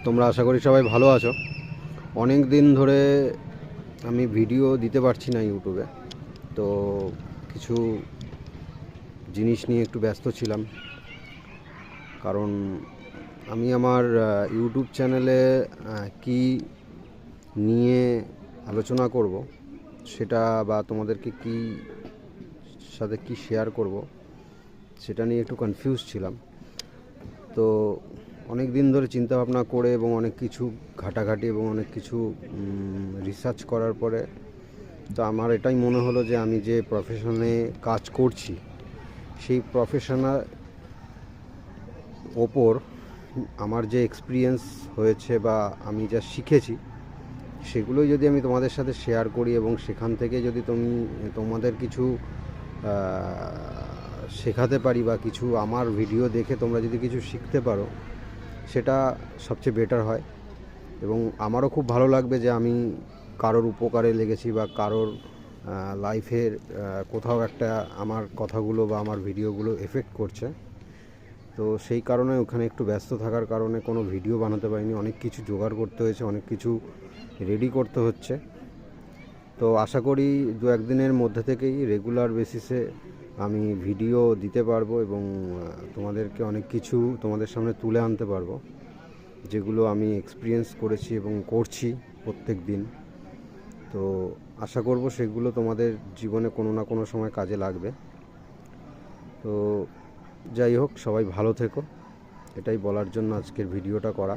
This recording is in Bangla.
তোমরা আশা করি সবাই ভালো আছো। অনেক দিন ধরে আমি ভিডিও দিতে পারছি না ইউটিউবে, তো কিছু জিনিস নিয়ে একটু ব্যস্ত ছিলাম। কারণ আমি আমার ইউটিউব চ্যানেলে কি নিয়ে আলোচনা করব সেটা, বা তোমাদেরকে কি সাথে কি শেয়ার করব সেটা নিয়ে একটু কনফিউজ ছিলাম। তো অনেক দিন ধরে চিন্তা ভাবনা করে এবং অনেক কিছু ঘাটাঘাটি এবং অনেক কিছু রিসার্চ করার পরে তো আমার এটাই মনে হলো যে আমি যে প্রফেশনে কাজ করছি সেই প্রফেশনাল ওপর আমার যে এক্সপিরিয়েন্স হয়েছে বা আমি যা শিখেছি সেগুলোই যদি আমি তোমাদের সাথে শেয়ার করি এবং সেখান থেকে যদি তোমাদের কিছু শেখাতে পারি বা কিছু আমার ভিডিও দেখে তোমরা যদি কিছু শিখতে পারো, সেটা সবচেয়ে বেটার হয়। এবং আমারও খুব ভালো লাগবে যে আমি কারোর উপকারে লেগেছি বা কারোর লাইফের কোথাও একটা আমার কথাগুলো বা আমার ভিডিওগুলো এফেক্ট করছে। তো সেই কারণে ওখানে একটু ব্যস্ত থাকার কারণে কোনো ভিডিও বানাতে পারিনি, অনেক কিছু জোগাড় করতে হয়েছে, অনেক কিছু রেডি করতে হচ্ছে। তো আশা করি দু একদিনের মধ্যে থেকেই রেগুলার বেসিসে আমি ভিডিও দিতে পারবো এবং তোমাদেরকে অনেক কিছু তোমাদের সামনে তুলে আনতে পারবো, যেগুলো আমি এক্সপিরিয়েন্স করেছি এবং করছি প্রত্যেক দিন। তো আশা করব সেগুলো তোমাদের জীবনে কোনো না কোনো সময় কাজে লাগবে। তো যাই হোক, সবাই ভালো থেকো, এটাই বলার জন্য আজকের ভিডিওটা করা।